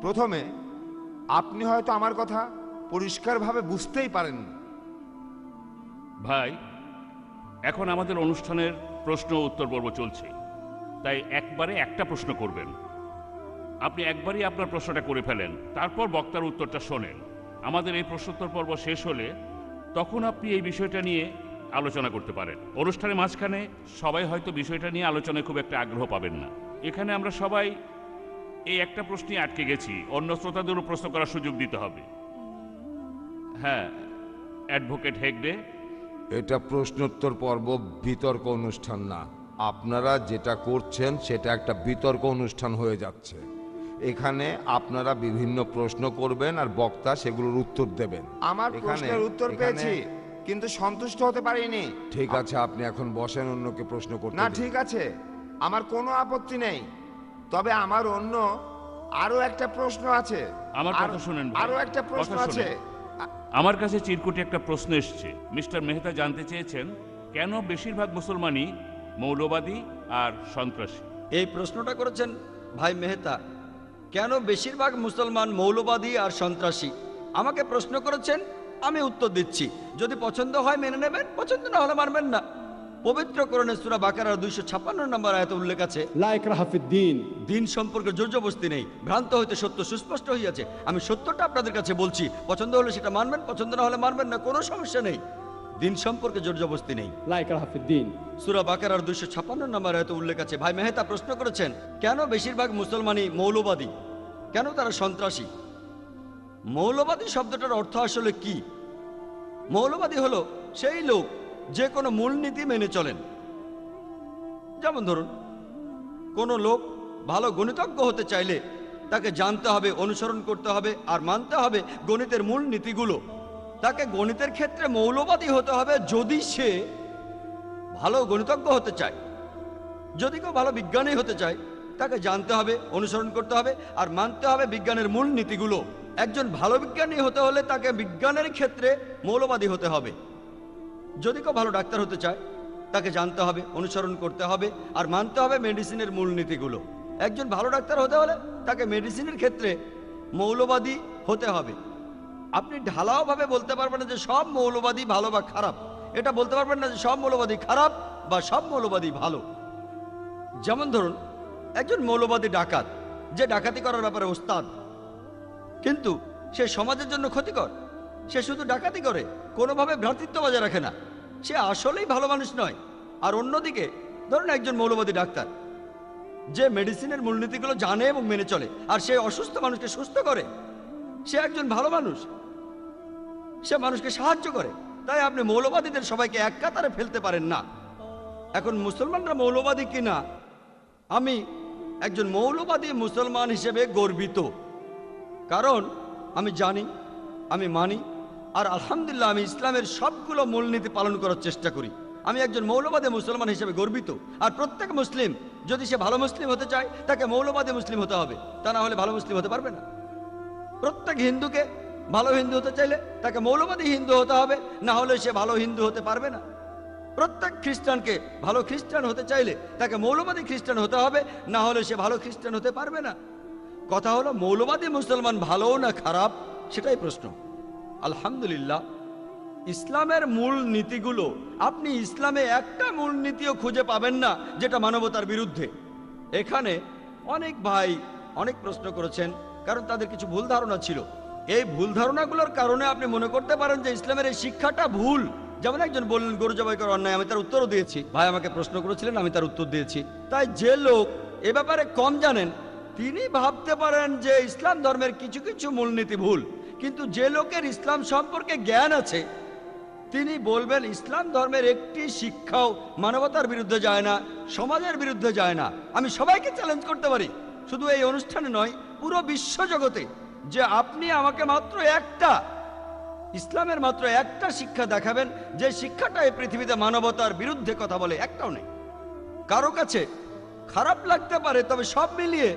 S3: প্রথমে, আপনি হয়তো আমার কথা পরিষ্কারভাবে বুঝতেই পারেন না।
S6: ভাই, এখন আমাদের অনুষ্ঠানের প্রশ্ন উত্তর পর্ব চলছে, তাই একবারে একটা প্রশ্ন করবেন। আপনি একবারই আপনার প্রশ্নটা করে ফেলেন, তারপর বক্তার উত্তরটা শোনেন। আমাদের এই প্রশ্নোত্তর পর্ব শেষ হলে তখন আপনি এই বিষয়টা নিয়ে আলোচনা করতে পারেন। অনুষ্ঠানের মাঝখানে সবাই হয়তো বিষয়টা নিয়ে আলোচনায় খুব একটা আগ্রহ পাবেন না। এখানে আমরা সবাই এই একটা প্রশ্নে আটকে গেছি, অন্য শ্রোতাদেরও প্রশ্ন করার সুযোগ দিতে হবে। হ্যাঁ, অ্যাডভোকেট হেগডে।
S3: এটা প্রশ্নোত্তর পর্ব, বিতর্ক অনুষ্ঠান না। আপনারা যেটা করছেন সেটা একটা বিতর্ক অনুষ্ঠান হয়ে যাচ্ছে। এখানে আপনারা বিভিন্ন প্রশ্ন করবেন আর বক্তা সেগুলোর উত্তর দেবেন।
S7: আমার প্রশ্নের উত্তর পেয়েছি, কিন্তু সন্তুষ্ট হতে পারিনি।
S3: ঠিক আছে, আপনি এখন বসেন, অন্যকে প্রশ্ন করতে
S7: না
S3: দিন।
S7: ঠিক আছে, আমার কোনো আপত্তি নেই, তবে আমার অন্য আরো একটা প্রশ্ন আছে।
S6: আমার কথা শুনেন ভাই।
S7: আরো একটা প্রশ্ন
S6: কথা
S7: আছে।
S6: শুনেন। আমার কাছে চিরকুটে একটা প্রশ্ন এসেছে। মিস্টার মেহতা জানতে চেয়েছেন কেন বেশিরভাগ মুসলমানই মৌলবাদী আর সন্ত্রাসী।
S1: এই প্রশ্নটা করেছেন ভাই মেহতা, কেন বেশিরভাগ মুসলমান মৌলবাদী আর সন্ত্রাসী। আমাকে প্রশ্ন করেছেন, আমি উত্তর দিচ্ছি। যদি পছন্দ হয় মেনে নেবেন, পছন্দ না হলে মানবেন না। পবিত্র কোরআনে সূরা বাকারার 256 নম্বর আয়াতে উল্লেখ আছে,
S2: লা ইকরাহা ফিদ্দিন।
S1: দিন সম্পর্কে জোরজবস্তি নেই, ভ্রান্ত হইতে সত্য সুস্পষ্ট হইয়াছে। আমি সত্যটা আপনাদের কাছে বলছি, পছন্দ হলে সেটা মানবেন, পছন্দ না হলে মানবেন না, কোনো সমস্যা নেই। দিন সম্পর্কে জোরজবস্তি নেই।
S2: লা ইকরাহা ফিদ্দিন।
S1: সূরা বাকারার 256 নম্বর আয়াতে উল্লেখ আছে। ভাই মেহতা প্রশ্ন করেছেন, কেন বেশিরভাগ মুসলমানই মৌলবাদী, কেন তারা সন্ত্রাসী। মৌলবাদী শব্দটার অর্থ আসলে কি? মৌলবাদী হলো সেই লোক যে কোনো মূলনীতি মেনে চলেন। যেমন ধরুন, কোনো লোক ভালো গণিতজ্ঞ হতে চাইলে তাকে জানতে হবে, অনুসরণ করতে হবে আর মানতে হবে গণিতের মূল নীতিগুলো। তাকে গণিতের ক্ষেত্রে মৌলবাদী হতে হবে যদি সে ভালো গণিতজ্ঞ হতে চায়। যদি কেউ ভালো বিজ্ঞানী হতে চায়, তাকে জানতে হবে, অনুসরণ করতে হবে আর মানতে হবে বিজ্ঞানের মূল নীতিগুলো। একজন ভালো বিজ্ঞানী হতে হলে তাকে বিজ্ঞানের ক্ষেত্রে মৌলবাদী হতে হবে। যদি কেউ ভালো ডাক্তার হতে চায়, তাকে জানতে হবে, অনুসরণ করতে হবে আর মানতে হবে মেডিসিনের মূলনীতিগুলো। একজন ভালো ডাক্তার হতে হলে তাকে মেডিসিনের ক্ষেত্রে মৌলবাদী হতে হবে। আপনি ঢালাওভাবে বলতে পারবেন না যে সব মৌলবাদী ভালো বা খারাপ। এটা বলতে পারবেন না যে সব মৌলবাদী খারাপ বা সব মৌলবাদী ভালো। যেমন ধরুন, একজন মৌলবাদী ডাকাত, যে ডাকাতি করার ব্যাপারে ওস্তাদ, কিন্তু সে সমাজের জন্য ক্ষতিকর। সে শুধু ডাকাতি করে, কোনোভাবে ভ্রাতৃত্ব বজায় রাখে না, সে আসলেই ভালো মানুষ নয়। আর অন্যদিকে ধরুন একজন মৌলবাদী ডাক্তার, যে মেডিসিনের মূলনীতিগুলো জানে এবং মেনে চলে আর সে অসুস্থ মানুষকে সুস্থ করে, সে একজন ভালো মানুষ, সে মানুষকে সাহায্য করে। তাই আপনি মৌলবাদীদের সবাইকে এক কাতারে ফেলতে পারেন না। এখন মুসলমানরা মৌলবাদী কিনা, আমি একজন মৌলবাদী মুসলমান হিসেবে গর্বিত, কারণ আমি জানি, আমি মানি আর আলহামদুলিল্লাহ আমি ইসলামের সবগুলো মূলনীতি পালন করার চেষ্টা করি। আমি একজন মৌলবাদী মুসলমান হিসেবে গর্বিত। আর প্রত্যেক মুসলিম যদি সে ভালো মুসলিম হতে চায়, তাকে মৌলবাদী মুসলিম হতে হবে, তা না হলে ভালো মুসলিম হতে পারবে না। প্রত্যেক হিন্দুকে ভালো হিন্দু হতে চাইলে তাকে মৌলবাদী হিন্দু হতে হবে, না হলে সে ভালো হিন্দু হতে পারবে না। প্রত্যেক খ্রিস্টানকে ভালো খ্রিস্টান হতে চাইলে তাকে মৌলবাদী খ্রিস্টান হতে হবে, না হলে সে ভালো খ্রিস্টান হতে পারবে না। কথা হলো, মৌলবাদী মুসলমান ভালো না খারাপ, সেটাই প্রশ্ন। আলহামদুলিল্লাহ, ইসলামের মূল নীতিগুলো, আপনি ইসলামে একটা মূল নীতিও খুঁজে পাবেন না যেটা মানবতার বিরুদ্ধে। এখানে অনেক ভাই অনেক প্রশ্ন করেছেন, কারণ তাদের কিছু ভুল ধারণা ছিল। এই ভুল ধারণাগুলোর কারণে আপনি মনে করতে পারেন যে ইসলামের এই শিক্ষাটা ভুল। যেমন একজন বললেন গরু জবাই করা অন্যায়, আমি তার উত্তরও দিয়েছি। ভাই আমাকে প্রশ্ন করেছিলেন, আমি তার উত্তর দিয়েছি। তাই যে লোক এ ব্যাপারে কম জানেন, তিনি ভাবতে পারেন যে ইসলাম ধর্মের কিছু কিছু মূলনীতি ভুল। কিন্তু যে লোকের ইসলাম সম্পর্কে জ্ঞান আছে, তিনি বলবেন ইসলাম ধর্মের একটি শিক্ষাও মানবতার বিরুদ্ধে যায় না, সমাজের বিরুদ্ধে যায় না। আমি সবাইকে চ্যালেঞ্জ করতে পারি, শুধু এই অনুষ্ঠানে নয়, পুরো বিশ্বজগতে, যে আপনি আমাকে মাত্র একটা ইসলামের মাত্র একটা শিক্ষা দেখাবেন যে শিক্ষাটা এই পৃথিবীতে মানবতার বিরুদ্ধে কথা বলে। একটাও নেই। কারো কাছে খারাপ লাগতে পারে, তবে সব মিলিয়ে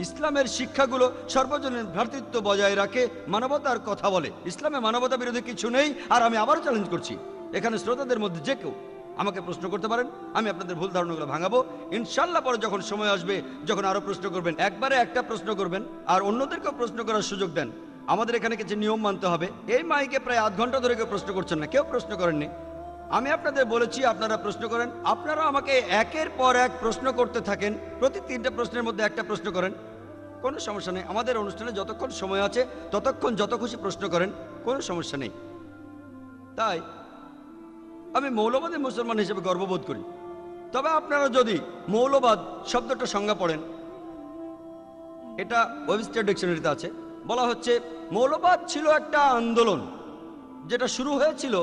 S1: ইসলামের শিক্ষাগুলো সর্বজনীন ভ্রাতৃত্ব বজায় রাখে, মানবতার কথা বলে। ইসলামে মানবতা বিরোধী কিছু নেই। আর আমি আবারও চ্যালেঞ্জ করছি, এখানে শ্রোতাদের মধ্যে যে কেউ আমাকে প্রশ্ন করতে পারেন, আমি আপনাদের ভুল ধারণাগুলো ভাঙাবো ইনশাল্লাহ। পরে যখন সময় আসবে, যখন আরো প্রশ্ন করবেন, একবারে একটা প্রশ্ন করবেন আর অন্যদেরকেও প্রশ্ন করার সুযোগ দেন। আমাদের এখানে কিছু নিয়ম মানতে হবে। এই মাইকে প্রায় আধ ঘন্টা ধরে কেউ প্রশ্ন করছেন না, কেউ প্রশ্ন করেননি। আমি আপনাদের বলেছি আপনারা প্রশ্ন করেন। আপনারা আমাকে একের পর এক প্রশ্ন করতে থাকেন, প্রতি 3টে প্রশ্নের মধ্যে একটা প্রশ্ন করেন, কোনো সমস্যা নেই। আমাদের অনুষ্ঠানে যতক্ষণ সময় আছে ততক্ষণ যত খুশি প্রশ্ন করেন, কোনো সমস্যা নেই। তাই আমি মৌলবাদী মুসলমান হিসেবে গর্ববোধ করি। তবে আপনারা যদি মৌলবাদ শব্দটা সংজ্ঞা পড়েন, এটা ওয়েবস্টার ডিকশনারিতে আছে, বলা হচ্ছে মৌলবাদ ছিল একটা আন্দোলন যেটা শুরু হয়েছিল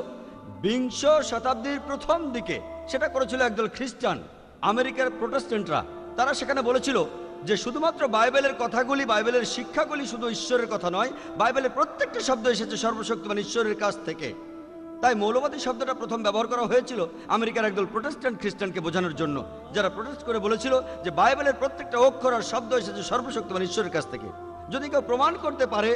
S1: 20 শতাব্দীর প্রথম দিকে। সেটা করেছিল একদল খ্রিস্টান, আমেরিকার প্রোটেস্ট্যান্টরা। তারা সেখানে বলেছিল যে শুধুমাত্র বাইবেলের কথাগুলি, বাইবেলের শিক্ষাগুলি শুধু ঈশ্বরের কথা নয়, বাইবেলের প্রত্যেকটা শব্দ এসেছে সর্বশক্তিমান ঈশ্বরের কাছ থেকে। তাই মৌলবাদী শব্দটা প্রথম ব্যবহার করা হয়েছিল আমেরিকার একদল প্রোটেস্ট্যান্ট খ্রিস্টানকে বোঝানোর জন্য, যারা প্রোটেস্ট করে বলেছিল যে বাইবেলের প্রত্যেকটা অক্ষর আর শব্দ এসেছে সর্বশক্তিমান ঈশ্বরের কাছ থেকে। যদি কেউ প্রমাণ করতে পারে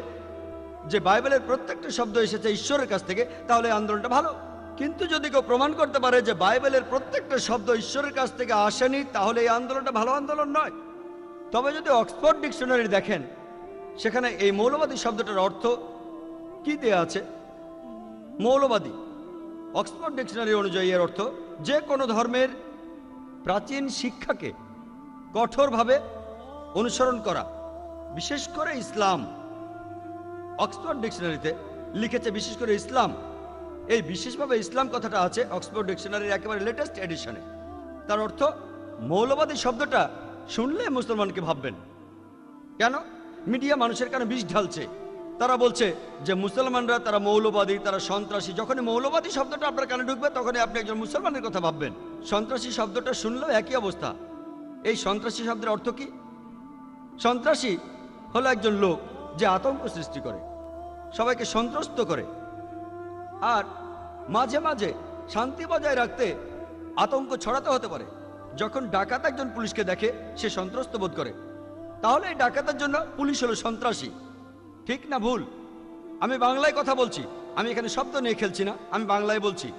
S1: যে বাইবেলের প্রত্যেকটা শব্দ এসেছে ঈশ্বরের কাছ থেকে, তাহলে এই আন্দোলনটা ভালো। কিন্তু যদি কেউ প্রমাণ করতে পারে যে বাইবেলের প্রত্যেকটা শব্দ ঈশ্বরের কাছ থেকে আসেনি, তাহলে এই আন্দোলনটা ভালো আন্দোলন নয়। তবে যদি অক্সফোর্ড ডিকশনারি দেখেন, সেখানে এই মৌলবাদী শব্দটার অর্থ কি দেয়া আছে? মৌলবাদী। অক্সফোর্ড ডিকশনারি অনুযায়ী এর অর্থ যে কোনো ধর্মের প্রাচীন শিক্ষাকে কঠোরভাবে অনুসরণ করা, বিশেষ করে ইসলাম। অক্সফোর্ড ডিকশনারিতে লিখেছে বিশেষ করে ইসলাম। এই বিশেষভাবে ইসলাম কথাটা আছে অক্সফোর্ড ডিকশনারির একেবারে লেটেস্ট এডিশনে। তার অর্থ মৌলবাদী শব্দটা শুনলে মুসলমানকে ভাববেন। কেন? মিডিয়া মানুষের কানে বিষ ঢালছে। তারা বলছে যে মুসলমানরা তারা মৌলবাদী, তারা সন্ত্রাসী। যখনই মৌলবাদী শব্দটা আপনার কানে ঢুকবে, তখনই আপনি একজন মুসলমানের কথা ভাববেন। সন্ত্রাসী শব্দটা শুনলেও একই অবস্থা। এই সন্ত্রাসী শব্দের অর্থ কি? সন্ত্রাসী হলো একজন লোক যে আতঙ্ক সৃষ্টি করে, সবাইকে সন্ত্রস্ত করে, আর মাঝে মাঝে শান্তি বজায় রাখতে আতঙ্ক ছড়াতে হতে পারে। যখন ডাকাত একজন পুলিশকে দেখে, সে সন্ত্রস্ত বোধ করে। তাহলে এই ডাকাতের জন্য পুলিশ হলো সন্ত্রাসী। ঠিক না ভুল? আমি বাংলায় কথা বলছি, আমি এখানে শব্দ নিয়ে খেলছি না, আমি বাংলায় বলছি।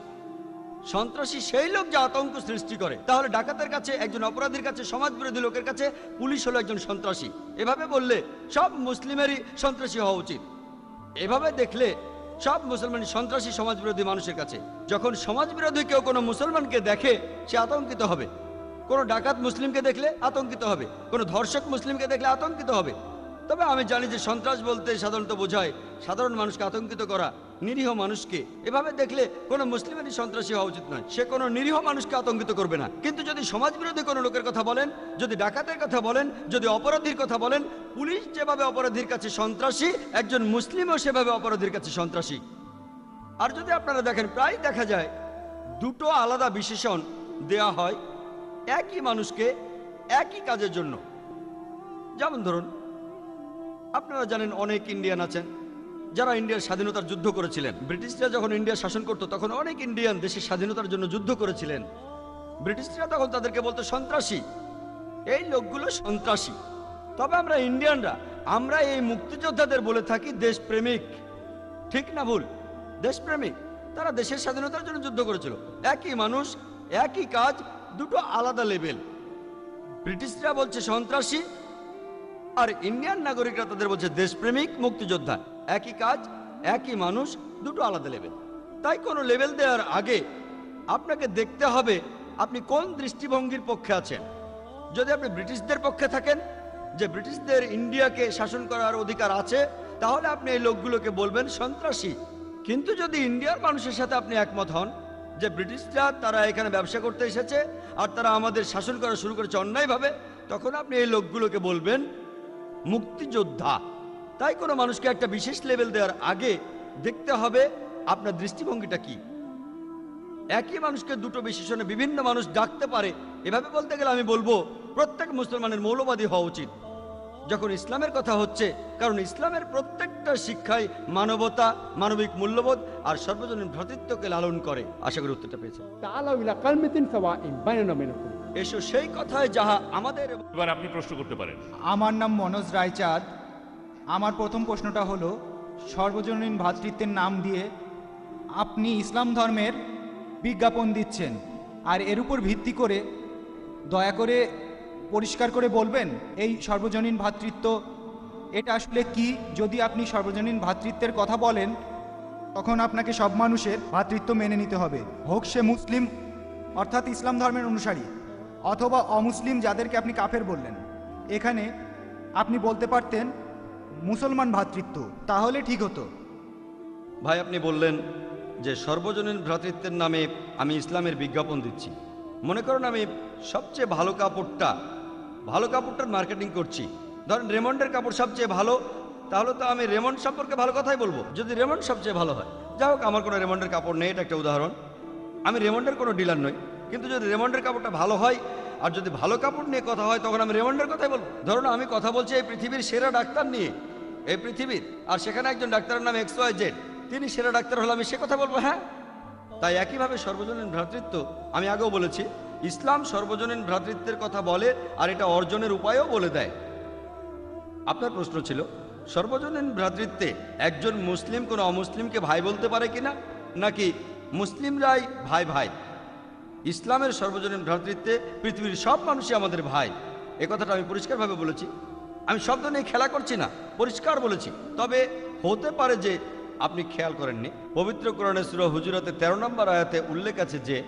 S1: সন্ত্রাসী সেই লোক যে আতঙ্ক সৃষ্টি করে। তাহলে ডাকাতের কাছে, একজন অপরাধীর কাছে, সমাজবিরোধী লোকের কাছে পুলিশ হলো একজন সন্ত্রাসী। এভাবে বললে সব মুসলিমেরই সন্ত্রাসী হওয়া উচিত। এভাবে দেখলে সব মুসলমানই সন্ত্রাসী সমাজবিরোধী মানুষের কাছে। যখন সমাজবিরোধী কেউ কোনো মুসলমানকে দেখে, সে আতঙ্কিত হবে। কোনো ডাকাত মুসলিমকে দেখলে আতঙ্কিত হবে, কোনো ধর্ষক মুসলিমকে দেখলে আতঙ্কিত হবে। তবে আমি জানি যে সন্ত্রাস বলতে সাধারণত বোঝায় সাধারণ মানুষকে আতঙ্কিত করা, নিরীহ মানুষকে। এভাবে দেখলে কোনো মুসলিমেরই সন্ত্রাসী হওয়া উচিত নয়। সে কোনো নিরীহ মানুষকে আতঙ্কিত করবে না। কিন্তু যদি সমাজবিরোধী কোনো লোকের কথা বলেন, যদি ডাকাতের কথা বলেন, যদি অপরাধীর কথা বলেন, পুলিশ যেভাবে অপরাধীর কাছে সন্ত্রাসী, একজন মুসলিমও সেভাবে অপরাধীর কাছে সন্ত্রাসী। আর যদি আপনারা দেখেন, প্রায় দেখা যায় দুটো আলাদা বিশেষণ দেয়া হয় একই মানুষকে একই কাজের জন্য। যেমন ধরুন, আপনারা জানেন অনেক ইন্ডিয়ান আছেন যারা ইন্ডিয়ার স্বাধীনতার যুদ্ধ করেছিলেন। ব্রিটিশরা যখন ইন্ডিয়া শাসন করত, তখন অনেক ইন্ডিয়ান দেশের স্বাধীনতার জন্য যুদ্ধ করেছিলেন। ব্রিটিশরা তখন তাদেরকে বলতো সন্ত্রাসী, এই লোকগুলো সন্ত্রাসী। তবে আমরা ইন্ডিয়ানরা, আমরা এই মুক্তিযোদ্ধাদের বলে থাকি দেশপ্রেমিক। ঠিক না ভুল? দেশপ্রেমিক। তারা দেশের স্বাধীনতার জন্য যুদ্ধ করেছিল। একই মানুষ, একই কাজ, দুটো আলাদা লেভেল। ব্রিটিশরা বলছে সন্ত্রাসী, আর ইন্ডিয়ান নাগরিকরা তাদের বলছে দেশপ্রেমিক, মুক্তিযোদ্ধা। একই কাজ, একই মানুষ, দুটো আলাদা লেভেল। তাই কোনো লেভেল দেওয়ার আগে আপনাকে দেখতে হবে আপনি কোন দৃষ্টিভঙ্গির পক্ষে আছেন। যদি আপনি ব্রিটিশদের পক্ষে থাকেন, যে ব্রিটিশদের ইন্ডিয়াকে শাসন করার অধিকার আছে, তাহলে আপনি এই লোকগুলোকে বলবেন সন্ত্রাসী। কিন্তু যদি ইন্ডিয়ার মানুষের সাথে আপনি একমত হন যে ব্রিটিশরা তারা এখানে ব্যবসা করতে এসেছে আর তারা আমাদের শাসন করা শুরু করেছে অন্যায়ভাবে, তখন আপনি এই লোকগুলোকে বলবেন মুক্তিযোদ্ধা। তাই কোনো মানুষকে একটা বিশেষ লেভেল দেওয়ার আগে দেখতে হবে আপনার দৃষ্টিভঙ্গিটা কি। একই মানুষকে দুটো বিশেষণে বিভিন্ন মানুষ ডাকতে পারে। এভাবে বলতে গেলে আমি বলবো প্রত্যেক মুসলমানের মৌলবাদী হওয়া উচিত যখন ইসলামের কথা হচ্ছে, কারণ ইসলামের প্রত্যেকটা শিক্ষায় মানবতা, মানবিক মূল্যবোধ আর সর্বজনীন ভ্রাতৃত্বকে লালন করে। আশা করি উত্তরটা পেয়েছে।
S2: تعالوا إلى كلمة سواء بيننا وبينكم
S1: এসো সেই কথায় যাহা আমাদের।
S6: এবার আপনি প্রশ্ন করতে পারেন।
S8: আমার নাম মনোজ রায়চাঁদ। আমার প্রথম প্রশ্নটা হলো, সর্বজনীন ভ্রাতৃত্বের নাম দিয়ে আপনি ইসলাম ধর্মের বিজ্ঞাপন দিচ্ছেন, আর এর উপর ভিত্তি করে দয়া করে পরিষ্কার করে বলবেন এই সর্বজনীন ভ্রাতৃত্ব এটা আসলে কি? যদি আপনি সর্বজনীন ভ্রাতৃত্বের কথা বলেন, তখন আপনাকে সব মানুষের ভ্রাতৃত্ব মেনে নিতে হবে, হোক সে মুসলিম অর্থাৎ ইসলাম ধর্মের অনুসারী, অথবা অমুসলিম যাদেরকে আপনি কাফের বললেন। এখানে আপনি বলতে পারতেন মুসলমান ভ্রাতৃত্ব, তাহলে ঠিক হতো।
S1: ভাই, আপনি বললেন যে সর্বজনীন ভ্রাতৃত্বের নামে আমি ইসলামের বিজ্ঞাপন দিচ্ছি। মনে করুন আমি সবচেয়ে ভালো কাপড়টার মার্কেটিং করছি। ধরেন রেমন্ডের কাপড় সবচেয়ে ভালো, তাহলে তো আমি রেমন্ড সম্পর্কে ভালো কথাই বলবো, যদি রেমন্ড সবচেয়ে ভালো হয়। যাই হোক, আমার কোনো রেমন্ডের কাপড় নেই, এটা একটা উদাহরণ। আমি রেমন্ডের কোনো ডিলার নই, কিন্তু যদি রেমন্ডের কাপড়টা ভালো হয় আর যদি ভালো কাপড় নিয়ে কথা হয়, তখন আমি রেমন্ডের কথাই বলবো। ধরুন আমি কথা বলছি এই পৃথিবীর সেরা ডাক্তার নিয়ে, এই পৃথিবীর, আর সেখানে একজন ডাক্তারের নাম XYZ, তিনি সেরা ডাক্তার হলে আমি সে কথা বলবো। হ্যাঁ, তাই একইভাবে সর্বজনীন ভ্রাতৃত্ব, আমি আগেও বলেছি, ইসলাম সর্বজনীন ভ্রাতৃত্বের কথা বলে আর এটা অর্জনের উপায়ও বলে দেয়। আপনার প্রশ্ন ছিল সর্বজনীন ভ্রাতৃত্বে একজন মুসলিম কোনো অমুসলিমকে ভাই বলতে পারে কিনা, নাকি মুসলিমরাই ভাই ভাই। ইসলামের সর্বজনীন ভ্রাতৃত্বে পৃথিবীর সব মানুষই আমাদের ভাই, এ কথাটা আমি পরিষ্কারভাবে বলেছি। আমি শব্দ নিয়ে খেলা করছি না, পরিষ্কার বলেছি। তবে হতে পারে যে আপনি খেয়াল করেননি, পবিত্র কোরআনে সূরা হুজুরাতে 13 নম্বর আয়াতে উল্লেখ আছে যে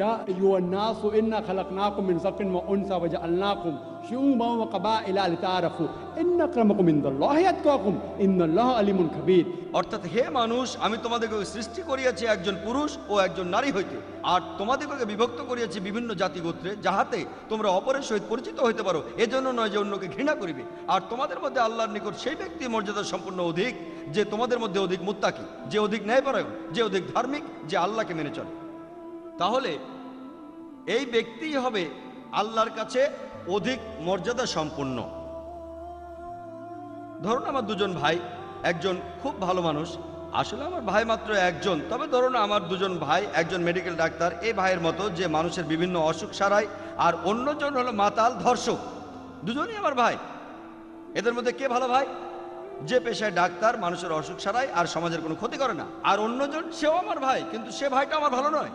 S2: يا أيها الناس إنا خلقناكم من ذكر وأنثى وجعلناكم شعوبا وقبائل لتعارفوا إن أكرمكم عند الله أتقاكم إن الله عليم خبير।
S1: অর্থাৎ হে মানুষ, আমি তোমাদেরকে সৃষ্টি করিয়াছি একজন পুরুষ ও একজন নারী হইতে, আর তোমাদেরকে বিভক্ত করিয়াছি বিভিন্ন জাতি গোত্রে, যাহাতে তোমরা অপরের সহিত পরিচিত হইতে পারো, এজন্য নয় যে অন্যকে ঘৃণা করিবে। আর তোমাদের মধ্যে আল্লাহর নিকট সেই ব্যক্তি মর্যাদা সম্পন্ন অধিক, যে তোমাদের মধ্যে অধিক মুত্তাকি, যে অধিক ন্যায়পরায়ণ, যে অধিক ধার্মিক, যে আল্লাহকে মেনে চলে। তাহলে এই ব্যক্তিই হবে আল্লাহর কাছে অধিক মর্যাদা সম্পন্ন। ধরুন আমার দুজন ভাই, একজন খুব ভালো মানুষ, আসলে আমার ভাই মাত্র একজন, তবে ধরুন আমার দুজন ভাই, একজন মেডিকেল ডাক্তার, এই ভাইয়ের মতো যে মানুষের বিভিন্ন অসুখ সারায়, আর অন্যজন হলো মাতাল ধর্ষক। দুজনই আমার ভাই। এদের মধ্যে কে ভালো ভাই? যে পেশায় ডাক্তার, মানুষের অসুখ সারায় আর সমাজের কোনো ক্ষতি করে না। আর অন্যজন, সেও আমার ভাই, কিন্তু সে ভাইটা আমার ভালো নয়।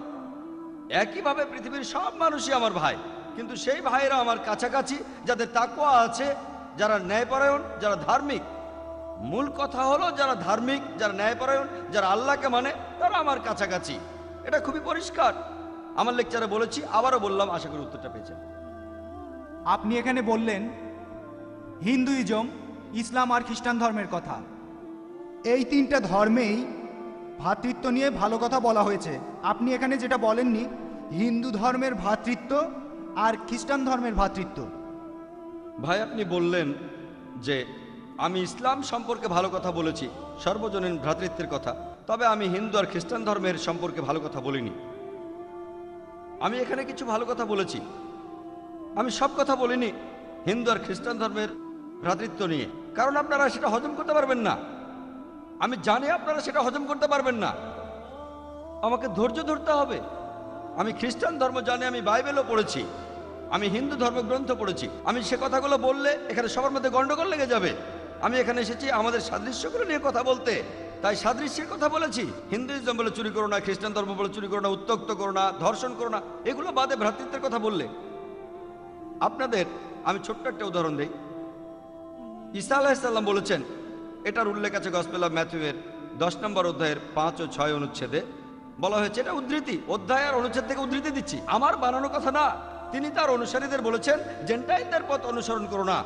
S1: একইভাবে পৃথিবীর সব মানুষই আমার ভাই, কিন্তু সেই ভাইয়েরা আমার কাছাকাছি, যাদের তাকওয়া আছে, যারা ন্যায়পরায়ণ, যারা ধার্মিক। মূল কথা হলো যারা ধার্মিক, যারা ন্যায়পরায়ণ, যারা আল্লাহকে মানে, তারা আমার কাছাকাছি। এটা খুবই পরিষ্কার। আমার লেকচারে বলেছি, আবারও বললাম, আশা করি উত্তরটা পেয়েছেন।
S8: আপনি এখানে বললেন হিন্দুইজম, ইসলাম আর খ্রিস্টান ধর্মের কথা। এই তিনটা ধর্মেই ভ্রাতৃত্ব নিয়ে ভালো কথা বলা হয়েছে। আপনি এখানে যেটা বলেননি, হিন্দু ধর্মের ভ্রাতৃত্ব আর খ্রিস্টান ধর্মের ভ্রাতৃত্ব।
S1: ভাই আপনি বললেন যে আমি ইসলাম সম্পর্কে ভালো কথা বলেছি, সর্বজনীন ভ্রাতৃত্বের কথা, তবে আমি হিন্দু আর খ্রিস্টান ধর্মের সম্পর্কে ভালো কথা বলিনি। আমি এখানে কিছু ভালো কথা বলেছি, আমি সব কথা বলিনি হিন্দু আর খ্রিস্টান ধর্মের ভ্রাতৃত্ব নিয়ে, কারণ আপনারা সেটা হজম করতে পারবেন না। আমি জানি আপনারা সেটা হজম করতে পারবেন না, আমাকে ধৈর্য ধরতে হবে। আমি খ্রিস্টান ধর্ম জানি, আমি বাইবেলও পড়েছি, আমি হিন্দু ধর্মগ্রন্থ পড়েছি। আমি সে কথাগুলো বললে এখানে সবার মধ্যে গন্ডগোল লেগে যাবে। আমি এখানে এসেছি আমাদের সাদৃশ্যগুলো নিয়ে কথা বলতে, তাই সাদৃশ্যের কথা বলেছি। হিন্দুইজম বলে চুরি করো না, খ্রিস্টান ধর্ম বলে চুরি করো না, উত্ত্যক্ত করো না, ধর্ষণ করো না, এগুলো বাদে ভ্রাতৃত্বের কথা বললে। আপনাদের আমি ছোট্ট একটা উদাহরণ দিই। ঈসা আলাইহিসসালাম বলেছেন, এটার উল্লেখ আছে গসপেল অফ ম্যাথিউয়ের 10 নম্বর অধ্যায়ের 5 ও 6 অনুচ্ছেদে বলা হয়েছে। এটা উদ্ধৃতি, অধ্যায় আর অনুচ্ছেদ থেকে উদ্ধৃতি দিচ্ছি, আমার বানানো কথা না। তিনি তার অনুসারীদের বলেছেন, জেন্টাইলদের পথ অনুসরণ করো না,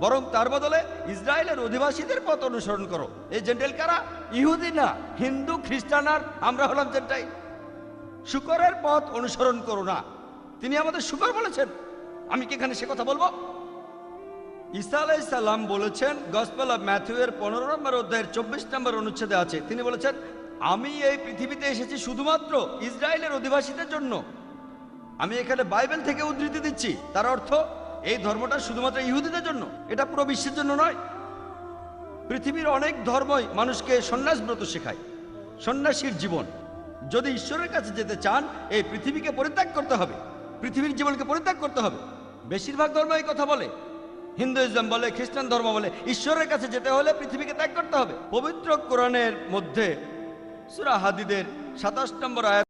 S1: বরং তার বদলে ইসরায়েলের অধিবাসীদের পথ অনুসরণ করো। এই জেন্টাইল কারা? ইহুদি না, হিন্দু, খ্রিস্টান, আর আমরা হলাম জেন্টাইল। শুকরের পথ অনুসরণ করো না, তিনি আমাদের শুকর বলেছেন। আমি কি এখানে সে কথা বলবো? ঈসা আলাইহিসসালাম বলেছেন, গসপেল অফ ম্যাথিউয়ের 15 নম্বর অধ্যায়ের 24 নম্বর অনুচ্ছেদে আছে, তিনি বলেছেন, আমি এই পৃথিবীতে এসেছি শুধুমাত্র ইসরায়েলের অধিবাসীদের জন্য। আমি এখানে বাইবেল থেকে উদ্ধৃতি দিচ্ছি, তার অর্থ এই ধর্মটা শুধুমাত্র ইহুদিদের জন্য, এটা পুরো বিশ্বের জন্য নয়। পৃথিবীর অনেক ধর্মই মানুষকে সন্ন্যাসব্রত শেখায়, সন্ন্যাসীর জীবন। যদি ঈশ্বরের কাছে যেতে চান, এই পৃথিবীকে পরিত্যাগ করতে হবে, পৃথিবীর জীবনকে পরিত্যাগ করতে হবে। বেশিরভাগ ধর্ম এই কথা বলে, হিন্দুইজম বলে, খ্রিস্টান ধর্ম বলে, ঈশ্বরের কাছে যেতে হলে পৃথিবীকে ত্যাগ করতে হবে। পবিত্র কোরআনের মধ্যে সূরা হাদীদের 27 নম্বর আয়াত